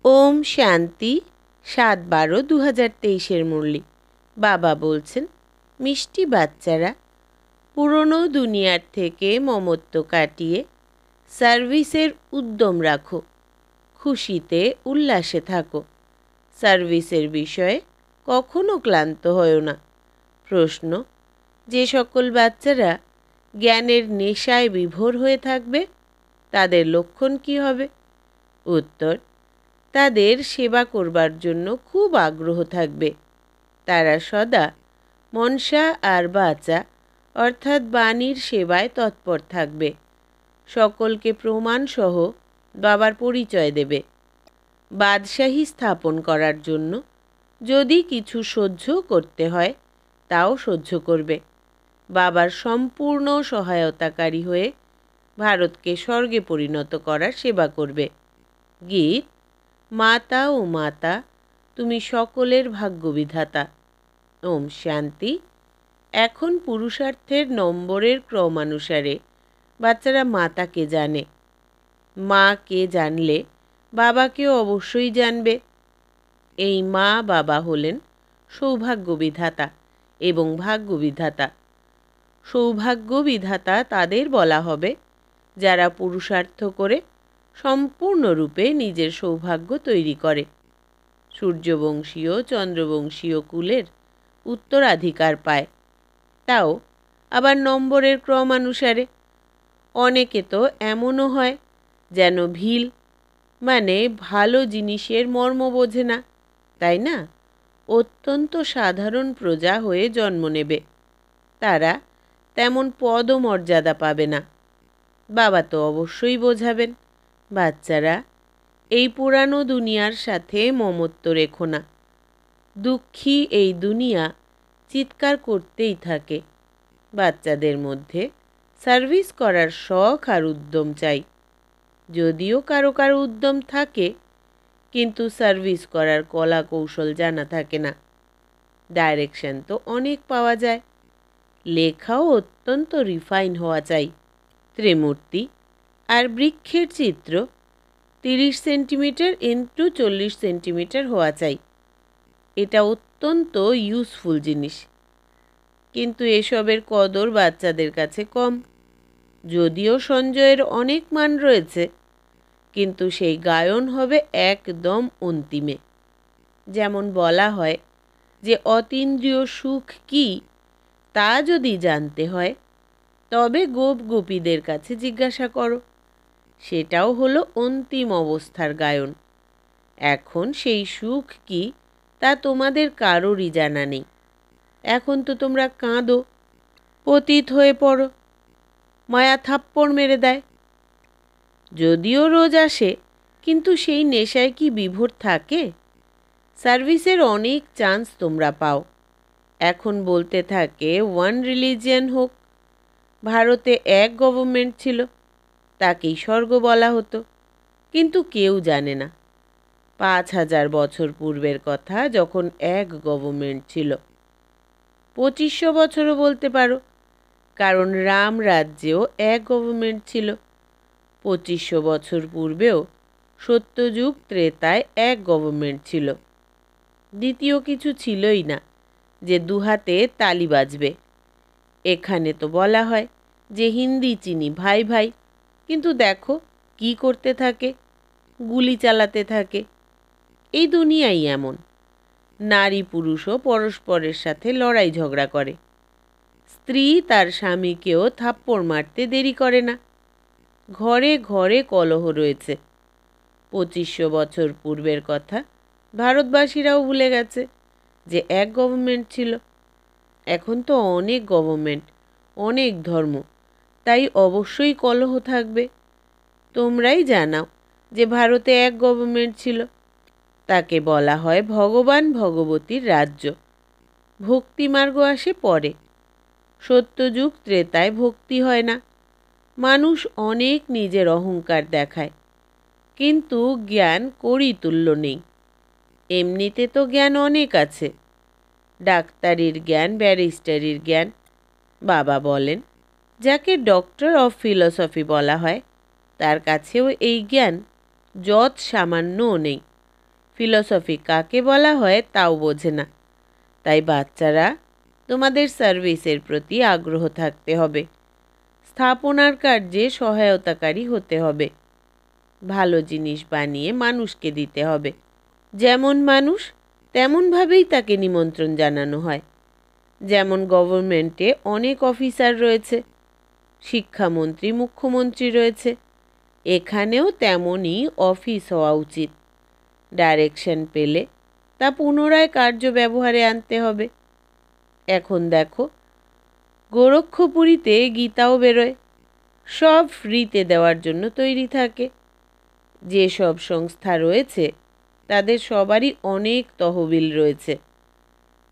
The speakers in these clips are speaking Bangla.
ওম শান্তি ৭/১২/২০২৩ মুরলি। বাবা বলছেন, মিষ্টি বাচ্চারা, পুরনো দুনিয়ার থেকে মমত্ব কাটিয়ে সার্ভিসের উদ্যম রাখো, খুশিতে উল্লাসে থাকো, সার্ভিসের বিষয়ে কখনো ক্লান্ত হয়ো না। প্রশ্ন: যে সকল বাচ্চারা জ্ঞানের নেশায় বিভোর হয়ে থাকবে তাদের লক্ষণ কী হবে? উত্তর: তাদের সেবা করবার জন্য খুব আগ্রহ থাকবে। তারা সদা মনসা আর বাচা অর্থাৎ বাণীর সেবায় তৎপর থাকবে। সকলকে প্রমাণসহ বাবার পরিচয় দেবে। বাদশাহী স্থাপন করার জন্য যদি কিছু সহ্য করতে হয় তাও সহ্য করবে। বাবার সম্পূর্ণ সহায়তাকারী হয়ে ভারতকে স্বর্গে পরিণত করার সেবা করবে। গীত: মাতা ও মাতা, তুমি সকলের ভাগ্যবিধাতা। ওম শান্তি। এখন পুরুষার্থের নম্বরের ক্রমানুসারে বাচ্চারা মাতাকে জানে। মা কে জানলে বাবাকেও অবশ্যই জানবে। এই মা বাবা হলেন সৌভাগ্যবিধাতা এবং ভাগ্যবিধাতা। সৌভাগ্যবিধাতা তাদের বলা হবে যারা পুরুষার্থ করে সম্পূর্ণরূপে নিজের সৌভাগ্য তৈরি করে। সূর্যবংশীয় চন্দ্রবংশীয় কুলের উত্তরাধিকার পায়, তাও আবার নম্বরের ক্রমানুসারে। অনেকে তো এমনও হয় যেন ভিল, মানে ভালো জিনিসের মর্ম বোঝে না, তাই না? অত্যন্ত সাধারণ প্রজা হয়ে জন্ম নেবে। তারা তেমন পদমর্যাদা পাবে না। বাবা তো অবশ্যই বোঝাবেন, বাচ্চারা, এই পুরানো দুনিয়ার সাথে মমত্ব রেখো না। দুঃখী এই দুনিয়া চিৎকার করতেই থাকে। বাচ্চাদের মধ্যে সার্ভিস করার শখ আর উদ্যম চাই। যদিও কারো কারো উদ্যম থাকে, কিন্তু সার্ভিস করার কলা কৌশল জানা থাকে না। ডাইরেকশন তো অনেক পাওয়া যায়, লেখাও অত্যন্ত রিফাইন হওয়া চাই। ত্রিমূর্তি আর বৃক্ষের চিত্র 30 সেন্টিমিটার ইন্টু 40 সেন্টিমিটার হওয়া চাই। এটা অত্যন্ত ইউজফুল জিনিস, কিন্তু এসবের কদর বাচ্চাদের কাছে কম। যদিও সঞ্জয়ের অনেক মান রয়েছে, কিন্তু সেই গায়ন হবে একদম অন্তিমে। যেমন বলা হয় যে অতীন্দ্রিয় সুখ কি তা যদি জানতে হয় তবে গোপ গোপীদের কাছে জিজ্ঞাসা করো। সেটাও হলো অন্তিম অবস্থার গায়ন। এখন সেই সুখ কি তা তোমাদের কারোরই জানা নেই। এখন তো তোমরা কাঁদো, পতিত হয়ে পড়ো, মায়া থাপ্পড় মেরে দেয়। যদিও রোজ আসে, কিন্তু সেই নেশায় কি বিভোর থাকে? সার্ভিসের অনেক চান্স তোমরা পাও। এখন বলতে থাকে ওয়ান রিলিজিয়ান হোক। ভারতে এক গভর্নমেন্ট ছিল, তাকেই স্বর্গ বলা হতো, কিন্তু কেউ জানে না 5000 বছর পূর্বের কথা, যখন এক গভর্নমেন্ট ছিল। 2500 বছরও বলতে পারো, কারণ রাম রাজ্যেও এক গভর্নমেন্ট ছিল। 2500 বছর পূর্বেও সত্যযুগ ত্রেতায় এক গভর্নমেন্ট ছিল। দ্বিতীয় কিছু ছিলই না যে দুহাতে তালি বাজবে। এখানে তো বলা হয় যে হিন্দি চিনি ভাই ভাই, কিন্তু দেখো কি করতে থাকে, গুলি চালাতে থাকে। এই দুনিয়াই এমন। নারী পুরুষও পরস্পরের সাথে লড়াই ঝগড়া করে। স্ত্রী তার স্বামীকেও থাপ্পড় মারতে দেরি করে না। ঘরে ঘরে কলহ রয়েছে। 2500 বছর পূর্বের কথা ভারতবাসীরাও ভুলে গেছে যে এক গভর্নমেন্ট ছিল। এখন তো অনেক গভর্নমেন্ট, অনেক ধর্ম, তাই অবশ্যই কলহ থাকবে। তোমরাই জানাও যে ভারতে এক গভর্নমেন্ট ছিল, তাকে বলা হয় ভগবান ভগবতীর রাজ্য। ভক্তিমার্গ আসে পরে। সত্যযুগ ত্রেতায় ভক্তি হয় না। মানুষ অনেক নিজের অহংকার দেখায়, কিন্তু জ্ঞান কড়িতুল্য নেই। এমনিতে তো জ্ঞান অনেক আছে, ডাক্তারির জ্ঞান, ব্যারিস্টারির জ্ঞান। বাবা বলেন, যাকে ডক্টর অফ ফিলসফি বলা হয় তার কাছেও এই জ্ঞান যৎ সামান্যও নেই। ফিলসফি কাকে বলা হয় তাও বোঝে না। তাই বাচ্চারা, তোমাদের সার্ভিসের প্রতি আগ্রহ থাকতে হবে, স্থাপনার কার্যে সহায়তাকারী হতে হবে, ভালো জিনিস বানিয়ে মানুষকে দিতে হবে। যেমন মানুষ তেমনভাবেই তাকে নিমন্ত্রণ জানানো হয়। যেমন গভর্নমেন্টে অনেক অফিসার রয়েছে, শিক্ষামন্ত্রী, মুখ্যমন্ত্রী রয়েছে, এখানেও তেমনই অফিস হওয়া উচিত। ডাইরেকশন পেলে তা পুনরায় কার্য ব্যবহারে আনতে হবে। এখন দেখো, গোরক্ষপুরীতে গীতাও বেরোয়, সব ফ্রিতে দেওয়ার জন্য তৈরি থাকে। যেসব সংস্থা রয়েছে তাদের সবারই অনেক তহবিল রয়েছে।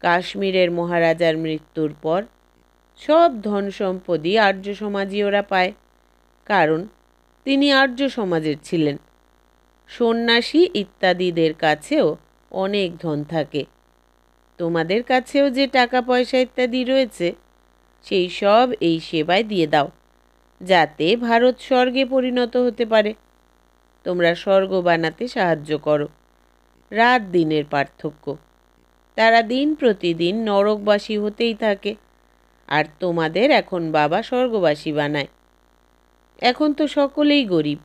কাশ্মীরের মহারাজার মৃত্যুর পর সব ধন সম্পদই আর্য সমাজীয়রা পায়, কারণ তিনি আর্য সমাজের ছিলেন। সন্ন্যাসী ইত্যাদিদের কাছেও অনেক ধন থাকে। তোমাদের কাছেও যে টাকা পয়সা ইত্যাদি রয়েছে, সেই সব এই সেবায় দিয়ে দাও, যাতে ভারত স্বর্গে পরিণত হতে পারে। তোমরা স্বর্গ বানাতে সাহায্য করো। রাত দিনের পার্থক্য, তারা দিন প্রতিদিন নরকবাসী হতেই থাকে, আর তোমাদের এখন বাবা স্বর্গবাসী বানায়। এখন তো সকলেই গরিব,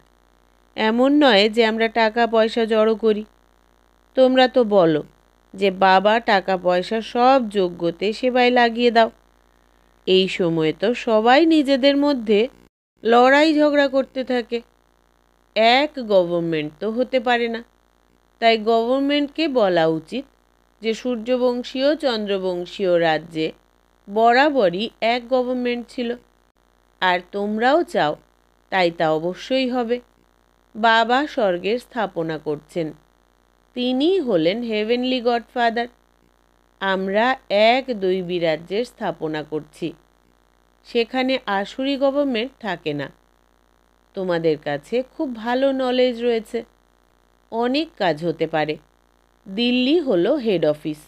এমন নয় যে আমরা টাকা পয়সা জড়ো করি। তোমরা তো বলো যে বাবা টাকা পয়সা সব যোগ্যতে সেবায় লাগিয়ে দাও। এই সময়ে তো সবাই নিজেদের মধ্যে লড়াই ঝগড়া করতে থাকে। এক গভর্নমেন্ট তো হতে পারে না। তাই গভর্নমেন্টকে বলা উচিত যে সূর্যবংশীয় চন্দ্রবংশীয় রাজ্যে বরাবরই এক গভর্নমেন্ট ছিল, আর তোমরাও চাও, তাই তা অবশ্যই হবে। বাবা স্বর্গের স্থাপনা করছেন, তিনিই হলেন হেভেনলি গডফাদার। আমরা এক দৈবী রাজ্যের স্থাপনা করছি, সেখানে আসুরি গভর্নমেন্ট থাকে না। তোমাদের কাছে খুব ভালো নলেজ রয়েছে, অনেক কাজ হতে পারে। দিল্লি হলো হেড অফিস,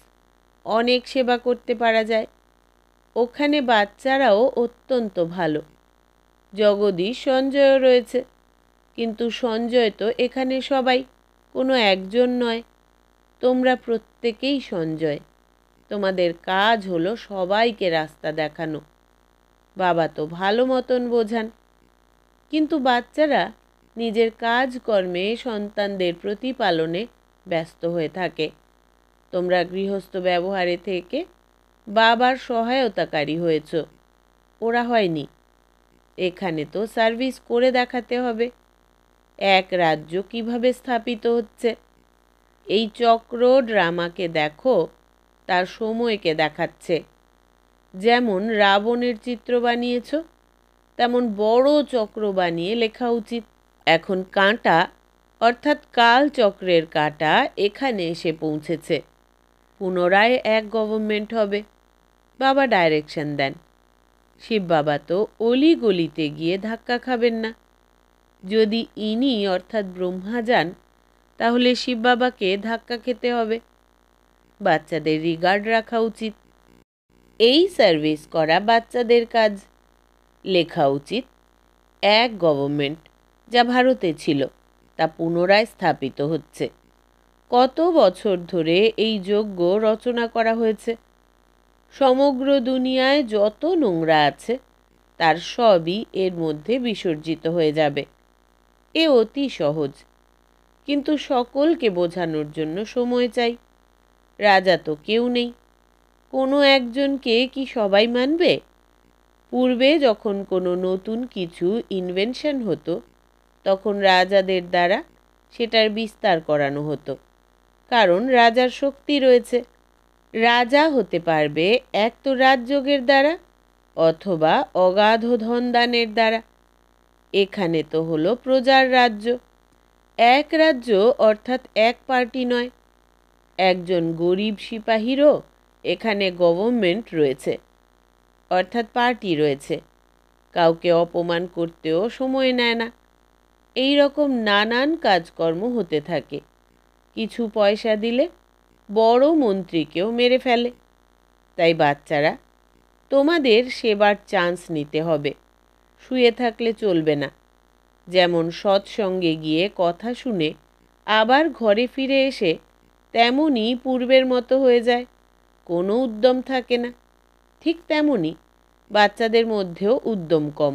অনেক সেবা করতে পারা যায়। ওখানে বাচ্চারাও অত্যন্ত ভালো। জগদীশ সঞ্জয়ও রয়েছে, কিন্তু সঞ্জয় তো এখানে সবাই, কোনো একজন নয়। তোমরা প্রত্যেকেই সঞ্জয়। তোমাদের কাজ হলো সবাইকে রাস্তা দেখানো। বাবা তো ভালো মতন বোঝান, কিন্তু বাচ্চারা নিজের কাজকর্মে সন্তানদের প্রতিপালনে ব্যস্ত হয়ে থাকে। তোমরা গৃহস্থ ব্যবহারে থেকে বাবার সহায়তাকারী হয়েছ, ওরা হয়নি। এখানে তো সার্ভিস করে দেখাতে হবে। এক রাজ্য কিভাবে স্থাপিত হচ্ছে, এই চক্র ড্রামাকে দেখো, তার সময়কে দেখাচ্ছে। যেমন রাবণের চিত্র বানিয়েছ, তেমন বড় চক্র বানিয়ে লেখা উচিত। এখন কাঁটা অর্থাৎ কাল চক্রের কাঁটা এখানে এসে পৌঁছেছে। পুনরায় এক গভর্নমেন্ট হবে। বাবা ডাইরেকশন দেন। শিব বাবা তো অলি গলিতে গিয়ে ধাক্কা খাবেন না। যদি ইনি অর্থাৎ ব্রহ্মা যান, তাহলে শিব বাবাকে ধাক্কা খেতে হবে। বাচ্চাদের রিগার্ড রাখা উচিত। এই সার্ভিস করা বাচ্চাদের কাজ। লেখা উচিত এক গভর্নমেন্ট যা ভারতে ছিল তা পুনরায় স্থাপিত হচ্ছে। কত বছর ধরে এই যজ্ঞ রচনা করা হয়েছে। সমগ্র দুনিয়ায় যত নোংরা আছে তার সবই এর মধ্যে বিসর্জিত হয়ে যাবে। এ অতি সহজ, কিন্তু সকলকে বোঝানোর জন্য সময় চাই। রাজা তো কেউ নেই, কোনো একজনকে কি সবাই মানবে? পূর্বে যখন কোনো নতুন কিছু ইনভেনশন হতো, তখন রাজাদের দ্বারা সেটার বিস্তার করানো হতো, কারণ রাজার শক্তি রয়েছে। রাজা হতে পারবে এক তো রাজযোগের দ্বারা, অথবা অগাধ ধনদানের দ্বারা। এখানে তো হলো প্রজার রাজ্য। এক রাজ্য অর্থাৎ এক পার্টি নয়। একজন গরিব সিপাহীরও এখানে গভর্নমেন্ট রয়েছে, অর্থাৎ পার্টি রয়েছে। কাউকে অপমান করতেও সময় নেয় না। এই রকম নানান কাজকর্ম হতে থাকে। কিছু পয়সা দিলে বড় মন্ত্রীকেও মেরে ফেলে। তাই বাচ্চারা, তোমাদের সেবার চান্স নিতে হবে, শুয়ে থাকলে চলবে না। যেমন সৎসঙ্গে গিয়ে কথা শুনে আবার ঘরে ফিরে এসে তেমনই পূর্বের মতো হয়ে যায়, কোনো উদ্যম থাকে না। ঠিক তেমনই বাচ্চাদের মধ্যেও উদ্যম কম।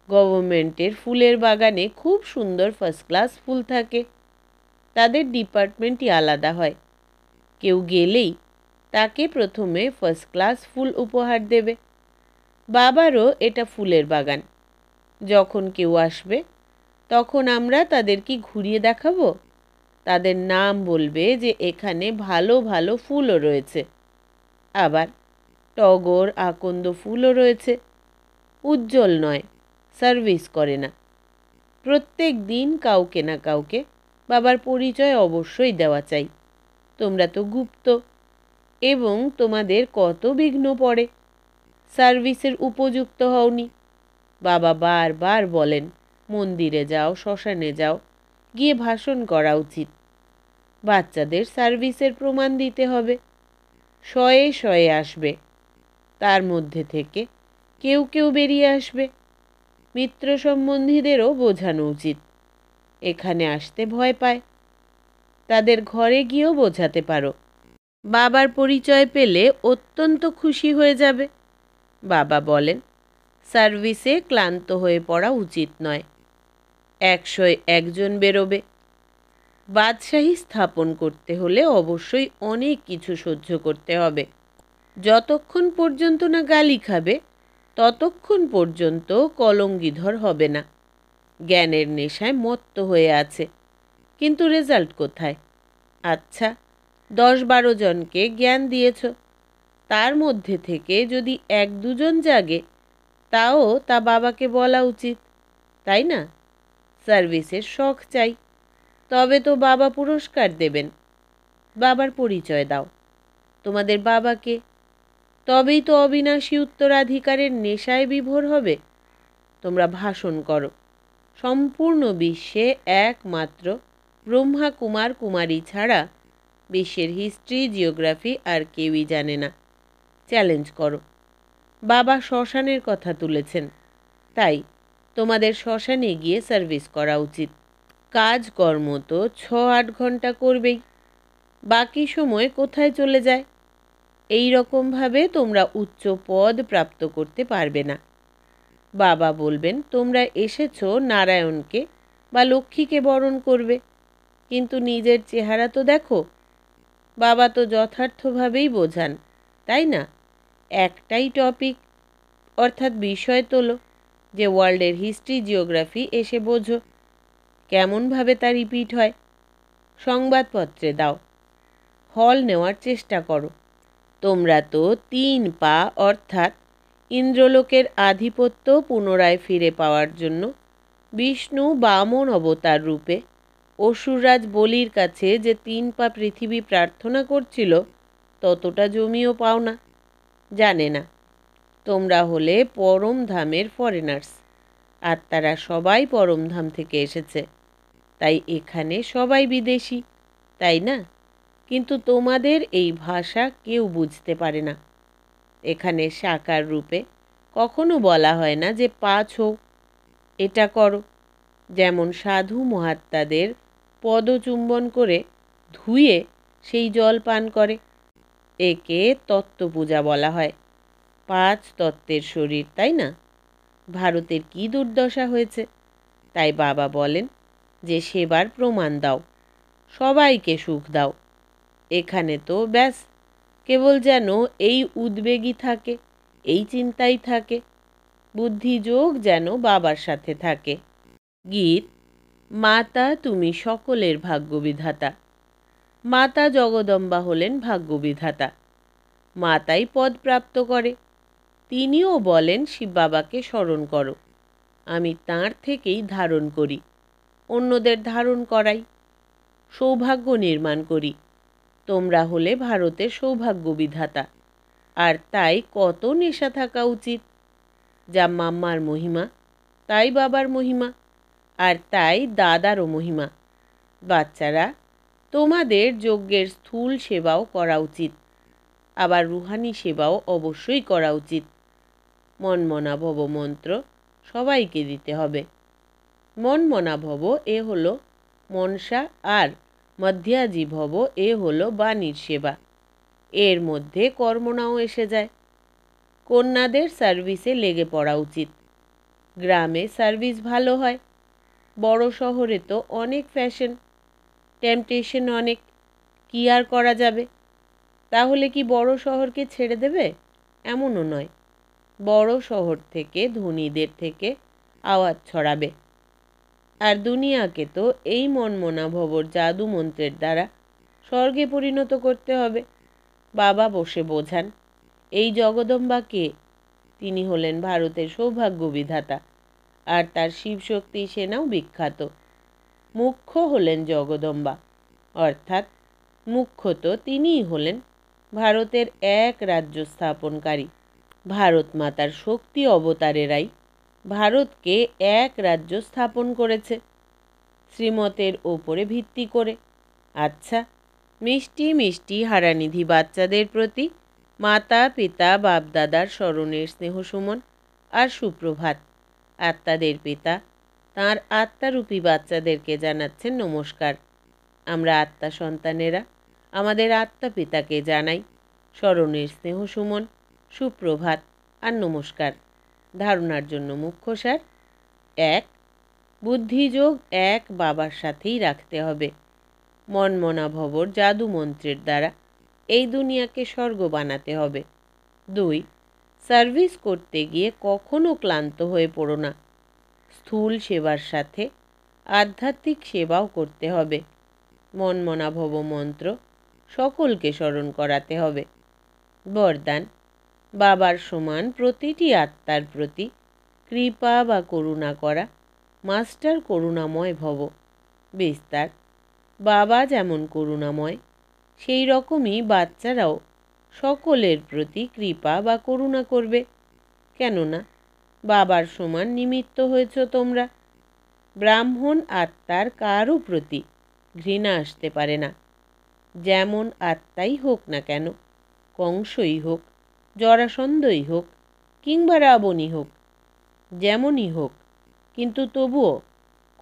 গভর্নমেন্টের ফুলের বাগানে খুব সুন্দর ফার্স্ট ক্লাস ফুল থাকে, তাদের ডিপার্টমেন্টই আলাদা হয়। কেউ গেলেই তাকে প্রথমে ফার্স্ট ক্লাস ফুল উপহার দেবে। বাবারও এটা ফুলের বাগান। যখন কেউ আসবে তখন আমরা তাদের কি ঘুরিয়ে দেখাবো? তাদের নাম বলবে যে এখানে ভালো ভালো ফুলও রয়েছে, আবার টগর আকন্দ ফুলও রয়েছে। উজ্জ্বল নয়, সার্ভিস করে না। প্রত্যেক দিন কাউকে না কাউকে বাবার পরিচয় অবশ্যই দেওয়া চাই। তোমরা তো গুপ্ত, এবং তোমাদের কত বিঘ্ন পড়ে। সার্ভিসের উপযুক্ত হওনি। বাবা বারবার বলেন মন্দিরে যাও, শ্মশানে যাও, গিয়ে ভাষণ করা উচিত। বাচ্চাদের সার্ভিসের প্রমাণ দিতে হবে। শয়ে শয়ে আসবে, তার মধ্যে থেকে কেউ কেউ বেরিয়ে আসবে। মিত্র সম্বন্ধীদেরও বোঝানো উচিত এখানে আসতে ভয় পায়। তাদের ঘরে গিয়েও বোঝাতে পারো। বাবার পরিচয় পেলে অত্যন্ত খুশি হয়ে যাবে। বাবা বলেন সার্ভিসে ক্লান্ত হয়ে পড়া উচিত নয়। 101 জন বেরোবে। বাদশাহী স্থাপন করতে হলে অবশ্যই অনেক কিছু সহ্য করতে হবে। যতক্ষণ পর্যন্ত না গালি খাবে ততক্ষণ পর্যন্ত কলঙ্গিধর হবে না। জ্ঞানের নেশায় মত্ত হয়ে আছে, কিন্তু রেজাল্ট কোথায়? আচ্ছা, 10-12 জনকে জ্ঞান দিয়েছ, তার মধ্যে থেকে যদি 1-2 জন জাগে, তাও তা বাবাকে বলা উচিত, তাই না? সার্ভিসের শখ চাই, তবে তো বাবা পুরস্কার দেবেন। বাবার পরিচয় দাও। তোমাদের বাবাকে, তবেই তো অবিনাশী উত্তরাধিকারের নেশায় বিভোর হবে। তোমরা ভাষণ করো। সম্পূর্ণ বিশ্বে একমাত্র ব্রহ্মা কুমার কুমারী ছাড়া বিশ্বের হিস্ট্রি, জিওগ্রাফি আর কেউই জানে না। চ্যালেঞ্জ করো। বাবা শ্মশানের কথা তুলেছেন, তাই তোমাদের শ্মশানে গিয়ে সার্ভিস করা উচিত। কাজকর্ম তো 6-8 ঘন্টা করবেই, বাকি সময় কোথায় চলে যায়? এই রকমভাবে তোমরা উচ্চ পদ প্রাপ্ত করতে পারবে না। বাবা বলবেন তোমরা এসেছো নারায়ণকে বা লক্ষ্মীকে বরণ করবে, কিন্তু নিজের চেহারা তো দেখো। বাবা তো যথার্থভাবেই বোঝান, তাই না? একটাই টপিক অর্থাৎ বিষয় তোলো, যে ওয়ার্ল্ডের হিস্ট্রি, জিওগ্রাফি এসে বোঝো কেমনভাবে তা রিপিট হয়। সংবাদপত্রে দাও। হল নেওয়ার চেষ্টা করো। তোমরা তো 3 পা অর্থাৎ ইন্দ্রলোকের আধিপত্য পুনরায় ফিরে পাওয়ার জন্য বিষ্ণু বামন অবতার রূপে অসুররাজ বলির কাছে যে 3 পা পৃথিবী প্রার্থনা করছিল, ততটা জমিও পাও না। জানে না তোমরা হলে পরমধামের ফরেনার্স, আর তারা সবাই পরমধাম থেকে এসেছে, তাই এখানে সবাই বিদেশি, তাই না? কিন্তু তোমাদের এই ভাষা কেউ বুঝতে পারে না। এখানে সাকার রূপে কখনো বলা হয় না যে পা ছৌ, এটা করো। যেমন সাধু মহাত্মাদের পদচুম্বন করে ধুয়ে সেই জল পান করে, একে তত্ত্বপূজা বলা হয়। 5 তত্ত্বের শরীর, তাই না? ভারতের কি দুর্দশা হয়েছে! তাই বাবা বলেন যে সেবার প্রমাণ দাও, সবাইকে সুখ দাও। এখানে তো ব্যাস কেবল যেন এই উদ্বেগই থাকে, এই চিন্তাই থাকে। বুদ্ধিযোগ যেন বাবার সাথে থাকে। গীত, মাতা তুমি সকলের ভাগ্যবিধাতা। মাতা জগদম্বা হলেন ভাগ্যবিধাতা। মাতাই পদ প্রাপ্ত করে। তিনিও বলেন শিব বাবাকে স্মরণ করো, আমি তাঁর থেকেই ধারণ করি, অন্যদের ধারণ করাই, সৌভাগ্য নির্মাণ করি। তোমরা হলে ভারতের সৌভাগ্য বিধাতা, আর তাই কত নেশা থাকা উচিত। যা মাম্মার মহিমা তাই বাবার মহিমা, আর তাই দাদারও মহিমা। বাচ্চারা, তোমাদের যজ্ঞের স্থূল সেবাও করা উচিত, আবার রুহানি সেবাও অবশ্যই করা উচিত। মনমনা ভব মন্ত্র সবাইকে দিতে হবে। মনমনা ভব এ হলো মনসা আর মধ্যাজি ভব এ হলো বাণীর সেবা। এর মধ্যে কর্মণাও এসে যায়। কন্যাদের সার্ভিসে লেগে পড়া উচিত। গ্রামে সার্ভিস ভালো হয়, বড় শহরে তো অনেক ফ্যাশন, টেম্পটেশন অনেক, কি আর করা যাবে? তাহলে কি বড় শহরকে ছেড়ে দেবে? এমনও নয়, বড় শহর থেকে ধনীদের থেকে আওয়াজ ছড়াবে। আর দুনিয়াকে তো এই মনমনা ভবর জাদু মন্ত্রের দ্বারা স্বর্গে পরিণত করতে হবে। বাবা বসে বোঝান, এই জগদম্বা কে? তিনি হলেন ভারতের সৌভাগ্য বিধাতা, আর তার শিবশক্তি সেনাও বিখ্যাত। মুখ্য হলেন জগদম্বা, অর্থাৎ মুখ্যত তিনিই হলেন ভারতের এক রাজ্য স্থাপনকারী। ভারত মাতার শক্তি অবতারেরাই ভারতকে এক রাজ্য স্থাপন করেছে শ্রীমতের ওপরে ভিত্তি করে। আচ্ছা, মিষ্টি মিষ্টি হারানিধি বাচ্চাদের প্রতি মাতা পিতা বাপদাদার স্মরণের স্নেহসুমন আর সুপ্রভাত। আত্মাদের পিতা তাঁর আত্মারূপী বাচ্চাদেরকে জানাচ্ছেন নমস্কার। আমরা আত্মা সন্তানেরা আমাদের আত্মা পিতাকে জানাই স্মরণের স্নেহসুমন, সুপ্রভাত আর নমস্কার। ধারণার জন্য মুখ্যসার: 1. বুদ্ধিযোগ এক বাবার সাথেই রাখতে হবে। মনমনা ভবর জাদু মন্ত্রের দ্বারা এই দুনিয়াকে স্বর্গ বানাতে হবে। 2. সার্ভিস করতে গিয়ে কখনো ক্লান্ত হয়ে পড়ো না। স্থূল সেবার সাথে আধ্যাত্মিক সেবাও করতে হবে। মনমনা ভব মন্ত্র সকলকে স্মরণ করাতে হবে। বরদান: বাবার সমান প্রতিটি আত্মার প্রতি কৃপা বা করুণা করা। মাস্টার করুণাময় ভব। বিস্তার: বাবা যেমন করুণাময়, সেই রকমই বাচ্চারাও সকলের প্রতি কৃপা বা করুণা করবে। কেননা বাবার সমান নিমিত্ত হয়েছ তোমরা। ব্রাহ্মণ আত্মার কারও প্রতি ঘৃণা আসতে পারে না। যেমন আত্মাই হোক না কেন, কংসই হোক, জরাসন্ধই হোক, কিংবা রাবণই হোক, যেমনই হোক, কিন্তু তবুও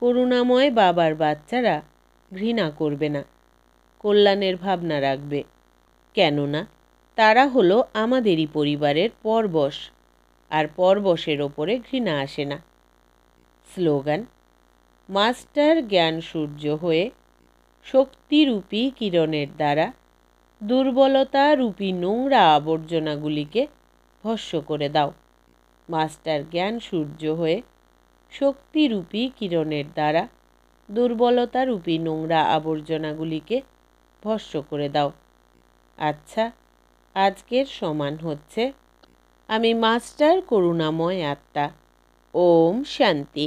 করুণাময় বাবার বাচ্চারা ঘৃণা করবে না, কল্যাণের ভাবনা রাখবে। কেননা তারা হলো আমাদেরই পরিবারের পরবশ, আর পরবশের ওপরে ঘৃণা আসে না। স্লোগান: মাস্টার জ্ঞান সূর্য হয়ে শক্তিরূপী কিরণের দ্বারা দুর্বলতা রূপী নোংরা আবর্জনাগুলিকে ভস্ম করে দাও। মাস্টার জ্ঞান সূর্য হয়ে শক্তিরূপী কিরণের দ্বারা দুর্বলতা রূপী নোংরা আবর্জনাগুলিকে ভস্ম করে দাও। আচ্ছা, আজকের সমান হচ্ছে: আমি মাস্টার করুণাময় আত্মা। ওম শান্তি।